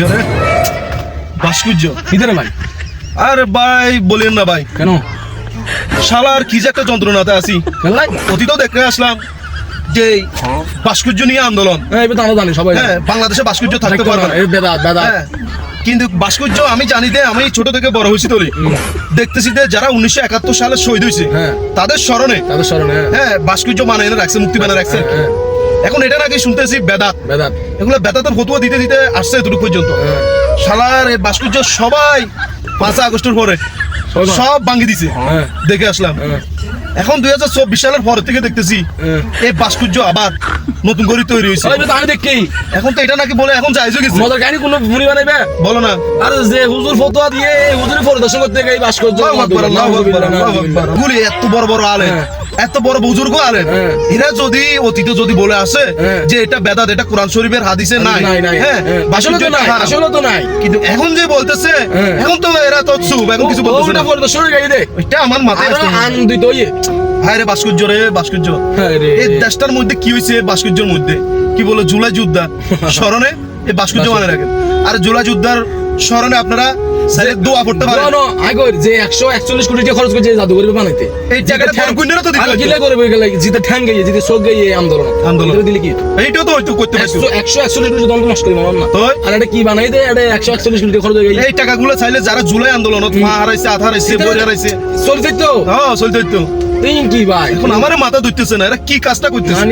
ভাস্কর্য রে, ভাস্কর্য কিধরে ভাই? আরে ভাই বলেন না ভাই, কেন শালার কি যে একটা যন্ত্রণাতে আছি। ভাই? অতীতও দেখে আসলাম যে এই ভাস্কর্য নিয়ে আন্দোলন, এই তো আমরা জানি সবাই হ্যাঁ বাংলাদেশে ভাস্কর্য থাকতে পারবে না। এই বেদাত বেদাত। হ্যাঁ, কিন্তু ভাস্কর্য আমি জানি যে আমি ছোট থেকে বড় হয়েছি তো দেখতেছি যে যারা 1971 সালে শহীদ হয়েছে হ্যাঁ। তাদের স্মরণে তাদের স্মরণে হ্যাঁ ভাস্কর্য বানায় রাখছে, মুক্তি বানায় রাখছে। হ্যাঁ, এখন এটা নাকি শুনতেছি বেদাত, বেদাত। এগুলো বেদাতের ফতুয়া দিতে দিতে আসছে এতটুকু পর্যন্ত। হ্যাঁ। শালার এই ভাস্কর্য সবাই 5 আগস্টের পরে সবাই সব ভাঙি দিছে, হ্যাঁ। দেখে আসলাম। হ্যাঁ। এখন 2024 সালের পর থেকে দেখতেছি হ্যাঁ। এই ভাস্কর্য আবার নতুন করে তৈরি হয়েছে। ওই তো আমি দেখি এখন তো এটা নাকি বলে এখন যাইজ গেছে, মজার কাহিনী কোনো মুনি বানাইবে বলো না। আরে যে হুজুর ফতোয়া দিয়ে হুজুরের পরিদর্শন করতে গিয়ে এই ভাস্কর্য আল্লাহু আকবার, আল্লাহু আকবার, আল্লাহু আকবার। গুলি এত বড় বড় আলেম, হ্যাঁ। এত বড় বুজুর্গ আলেম, হ্যাঁ। এরা যদি অতীতে যদি বলে আসে হ্যাঁ। যে এটা বেদাত, এটা কোরআন শরীফের হাদিসে নাই, নাই নাই হ্যাঁ আসলে তো নাই, হারাম। আসলে তো নাই। কিন্তু এখন যে বলতেছে, হ্যাঁ। এখন তো এরা তো চুপ, এখন কিছু বলতেছে না। ওটা পরিদর্শন গাই দে এটা আমার মাথায় আরো আসছে না। আনন্দিত হইয়ে হায় রে ভাস্কর্য রে, ভাস্কর্য হায় রে। এই দেশটার মধ্যে কি হয়েছে, ভাস্কর্যের মধ্যে কি বলে জুলাই যোদ্ধা স্মরণে এই ভাস্কর্য মানে রাখেন। আর জুলাই যোদ্ধার স্মরণে আপনারা সাইডে দোয়া পড়তে পারেন। না আগর যে 141 কোটি টাকা খরচ করছে জাদুঘর বানাইতে এই টাকাটা বড় গুণেরও তো দিতে আর হইতো। কিলে করে বই গেল জিতে ঠ্যাং গিয়ে জিতে চোখ গিয়ে আন্দোলন আন্দোলন। এটা দিলে কি এইটাও তো হয়তো করতে পারতো। 141 কোটি দন্ত নষ্ট করি মামা না তো? আর এটা কি বানাই দে এটা 141 কোটি টাকা খরচ হয়ে গেছে এই টাকাগুলো চাইলে যারা জুলাই আন্দোলনত মা হারাইছে, আধা হারাইছে, বই হারাইছে, চলছে তো হ্যাঁ চলতে হইতো। তিন কি ভাই এখন আমার মাথা ধরতেছে না, এরা কি কাজটা করতেছে।